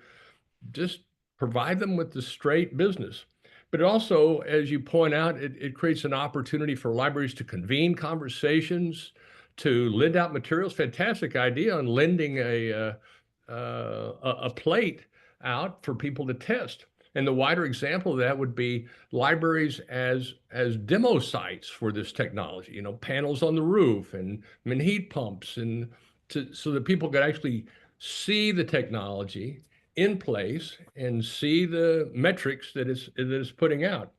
just provide them with the straight business. But also, as you point out, it creates an opportunity for libraries to convene conversations, to lend out materials. Fantastic idea on lending a plate out for people to test. And the wider example of that would be libraries as demo sites for this technology. Panels on the roof and heat pumps, and so that people could actually see the technology in place and see the metrics that it's putting out.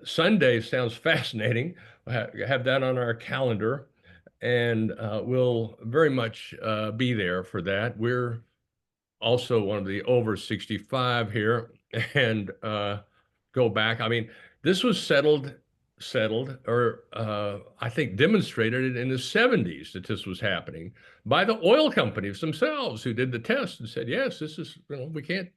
Sunday sounds fascinating. Have that on our calendar, and we'll very much be there for that. We're also one of the over 65 here, and go back. I mean, this was settled, or I think demonstrated in the 70s that this was happening by the oil companies themselves, who did the test and said, yes, this is, we can't,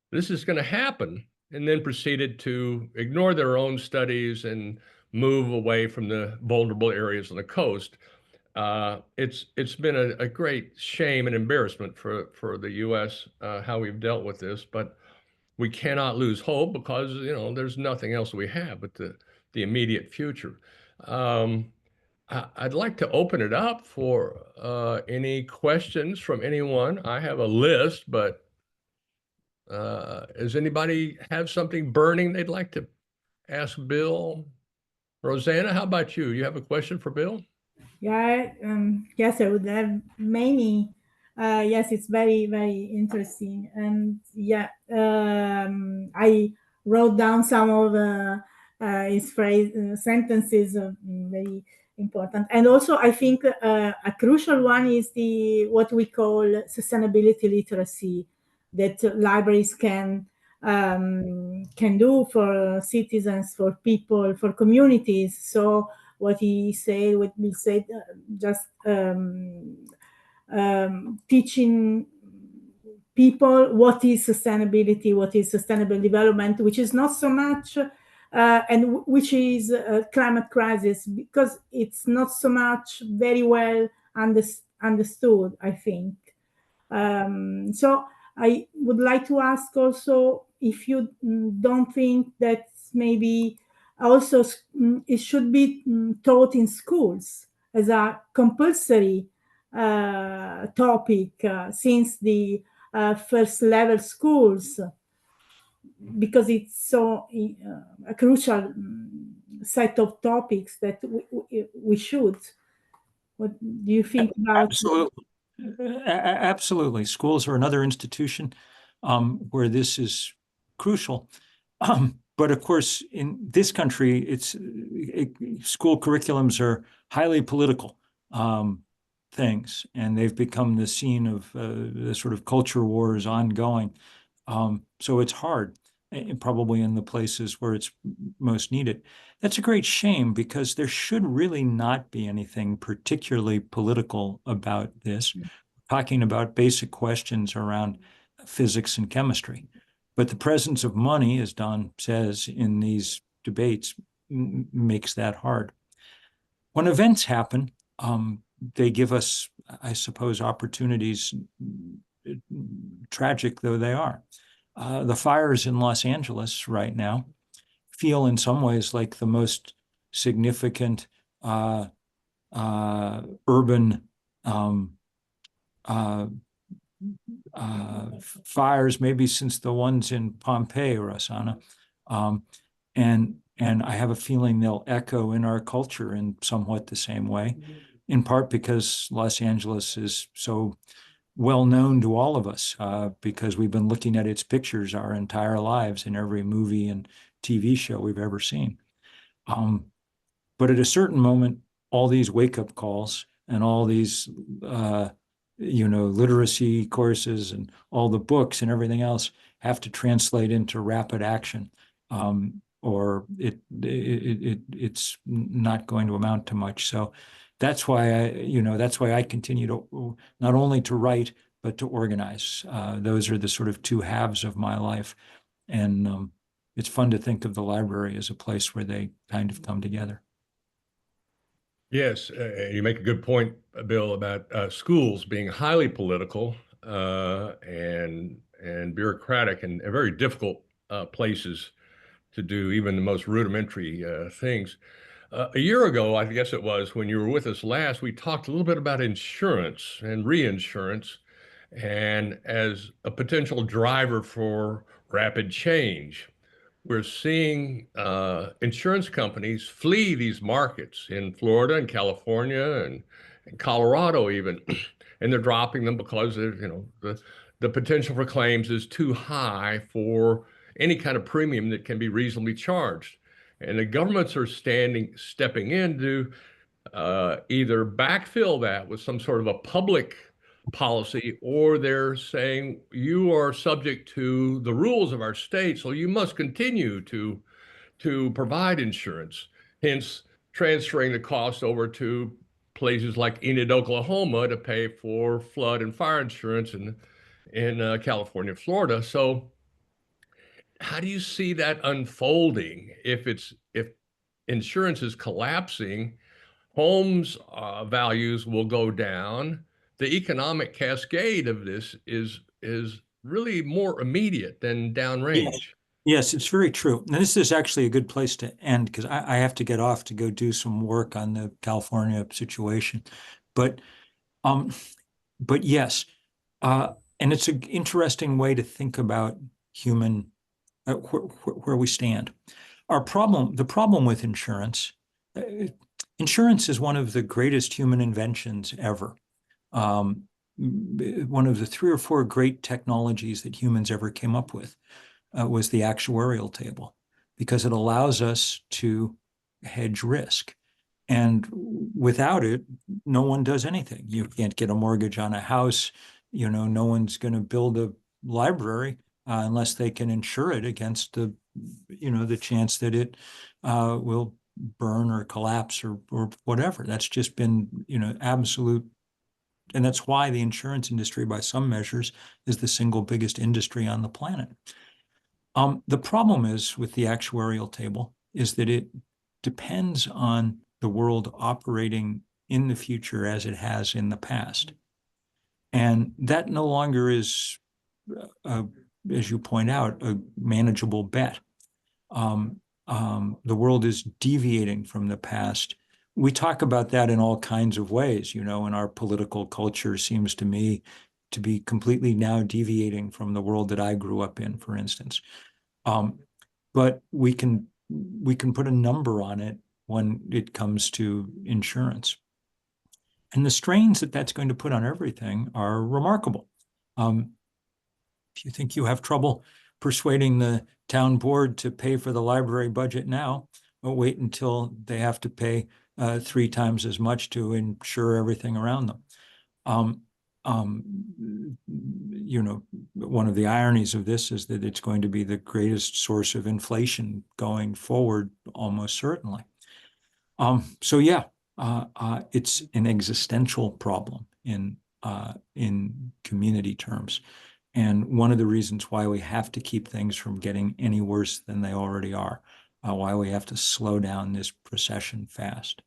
this is going to happen, and then proceeded to ignore their own studies and move away from the vulnerable areas on the coast. It's been a great shame and embarrassment for the U.S. How we've dealt with this, but we cannot lose hope, because there's nothing else we have but the immediate future. I'd like to open it up for any questions from anyone. I have a list, but does anybody have something burning they'd like to ask Bill? Rossanna, how about you? You have a question for Bill? Yeah, yes, I would have many. Yes, it's very, very interesting. And yeah, I wrote down some of his sentences, very important. And also, I think a crucial one is what we call sustainability literacy, that libraries can do for citizens, for people, for communities. So what Bill said, just teaching people what is sustainability, what is sustainable development, which is not so much, and which is climate crisis, because it's not so much very well understood, I think. So I would like to ask also if you don't think that maybe also it should be taught in schools as a compulsory topic since the first level schools, because it's so a crucial set of topics that we should. What do you think about? Absolutely. Absolutely. Schools are another institution where this is crucial. But of course, in this country, school curriculums are highly political things, and they've become the scene of the sort of culture wars ongoing. So it's hard, probably in the places where it's most needed. That's a great shame, because there should really not be anything particularly political about this. We're talking about basic questions around physics and chemistry. But the presence of money, as Don says in these debates, makes that hard. When events happen, they give us, I suppose, opportunities, tragic though they are. The fires in Los Angeles right now feel in some ways like the most significant urban fires, maybe since the ones in Pompeii, Rossanna. And I have a feeling they'll echo in our culture in somewhat the same way, in part because Los Angeles is so well known to all of us, because we've been looking at its pictures our entire lives in every movie and TV show we've ever seen. But at a certain moment, all these wake-up calls and all these literacy courses and all the books and everything else have to translate into rapid action, or it's not going to amount to much. So that's why I continue to not only to write but to organize. Those are the sort of two halves of my life, and it's fun to think of the library as a place where they kind of come together. Yes, you make a good point, Bill, about schools being highly political and bureaucratic and very difficult places to do even the most rudimentary things. A year ago, I guess it was, when you were with us last, we talked a little bit about insurance and reinsurance and as a potential driver for rapid change. We're seeing insurance companies flee these markets in Florida and California and Colorado even, and they're dropping them because the potential for claims is too high for any kind of premium that can be reasonably charged. And the governments are stepping in to either backfill that with some sort of a public policy, or they're saying you are subject to the rules of our state, so you must continue to provide insurance, hence transferring the cost over to places like Enid, Oklahoma to pay for flood and fire insurance in California, Florida. So how do you see that unfolding if insurance is collapsing? Homes values will go down. The economic cascade of this is really more immediate than downrange. Yes, it's very true. And this is actually a good place to end because I have to get off to go do some work on the California situation. But but yes, and it's an interesting way to think about human where we stand. The problem with insurance, insurance is one of the greatest human inventions ever. One of the 3 or 4 great technologies that humans ever came up with was the actuarial table, because it allows us to hedge risk. And without it, no one does anything. You can't get a mortgage on a house. No one's going to build a library unless they can insure it against the chance that it will burn or collapse or whatever. That's just been, absolute. And that's why the insurance industry, by some measures, is the single biggest industry on the planet. The problem is with the actuarial table is that it depends on the world operating in the future as it has in the past. And that no longer is, as you point out, a manageable bet. The world is deviating from the past. We talk about that in all kinds of ways, and our political culture seems to me to be completely now deviating from the world that I grew up in, for instance. But we can put a number on it when it comes to insurance. And the strains that that's going to put on everything are remarkable. If you think you have trouble persuading the town board to pay for the library budget now, well, wait until they have to pay 3 times as much to insure everything around them. One of the ironies of this is that it's going to be the greatest source of inflation going forward, almost certainly. So yeah, it's an existential problem in community terms. And one of the reasons why we have to keep things from getting any worse than they already are, why we have to slow down this procession fast.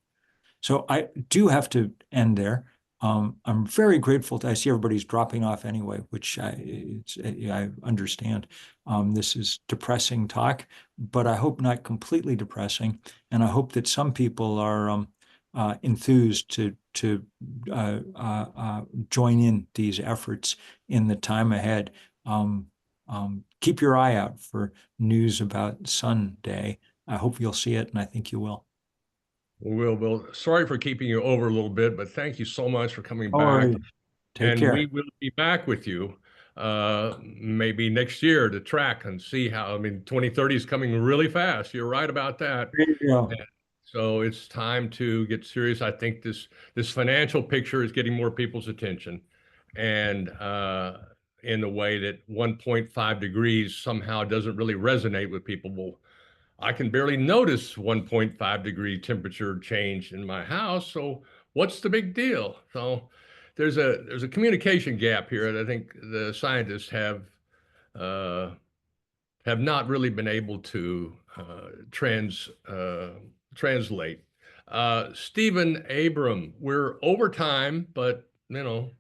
So I do have to end there. I'm very grateful I see everybody's dropping off anyway, which I understand. This is depressing talk, but I hope not completely depressing. And I hope that some people are enthused to join in these efforts in the time ahead. Keep your eye out for news about Sunday. I hope you'll see it, and I think you will. Will. Sorry for keeping you over a little bit, but thank you so much for coming back. Right. Take care. We will be back with you maybe next year to track and see how. 2030 is coming really fast. You're right about that. There you go. So it's time to get serious. I think this financial picture is getting more people's attention, and in the way that 1.5 degrees somehow doesn't really resonate with people. Well, I can barely notice 1.5 degree temperature change in my house. So what's the big deal? So there's a communication gap here that I think the scientists have have not really been able to translate. Stephen Abram, we're over time, but a lot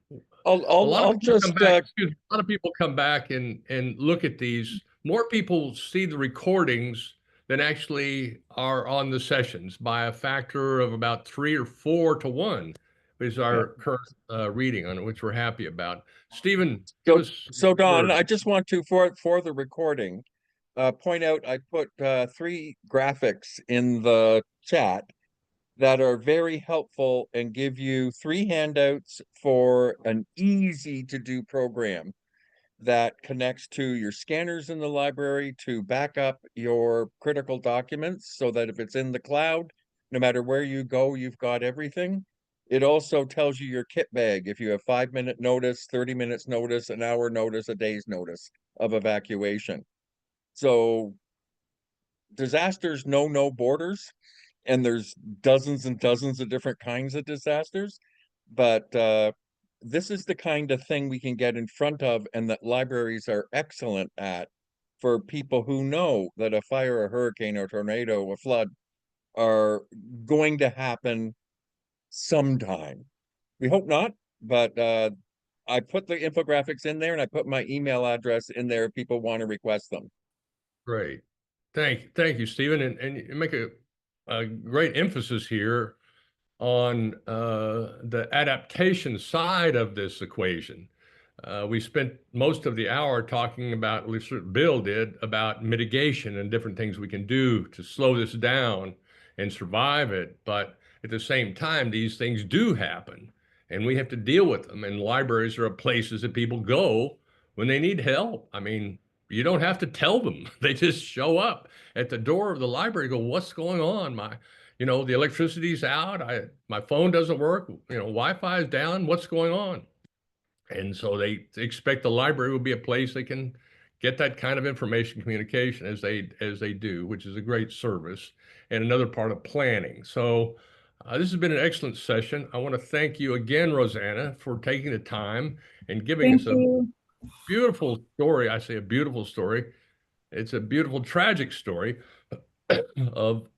of I'll people come just back. Excuse me, a lot of people come back and look at these. More people see the recordings than actually are on the sessions by a factor of about 3 or 4 to 1 is our current reading on it, which we're happy about. Stephen, give us so Don, word. I just want to for the recording point out I put 3 graphics in the chat that are very helpful and give you 3 handouts for an easy to do program that connects to your scanners in the library to back up your critical documents so that if it's in the cloud, no matter where you go, you've got everything. It also tells you your kit bag if you have 5-minute notice, 30 minutes notice, an hour notice, a day's notice of evacuation. So disasters know no borders, and there's dozens and dozens of different kinds of disasters. But this is the kind of thing we can get in front of and that libraries are excellent at for people who know that a fire, a hurricane, a tornado, a flood are going to happen sometime. We hope not, but I put the infographics in there and I put my email address in there if people want to request them. Great. Thank you, Stephen. And you make a great emphasis here on the adaptation side of this equation. We spent most of the hour talking about, at least Bill did, about mitigation and different things we can do to slow this down and survive it. But at the same time, these things do happen and we have to deal with them. And libraries are places that people go when they need help. I mean, you don't have to tell them. They just show up at the door of the library, go, what's going on? The electricity's out. My phone doesn't work. Wi-Fi is down. What's going on? And so they expect the library will be a place they can get that kind of information communication as they do, which is a great service and another part of planning. So this has been an excellent session. I want to thank you again, Rossanna, for taking the time and giving us a beautiful story. I say a beautiful story. It's a beautiful, tragic story of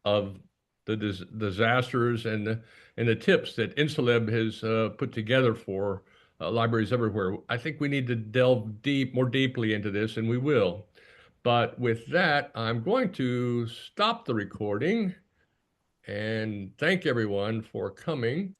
the disasters and the tips that INSALEB has put together for libraries everywhere. I think we need to delve more deeply into this, and we will. But with that, I'm going to stop the recording and thank everyone for coming.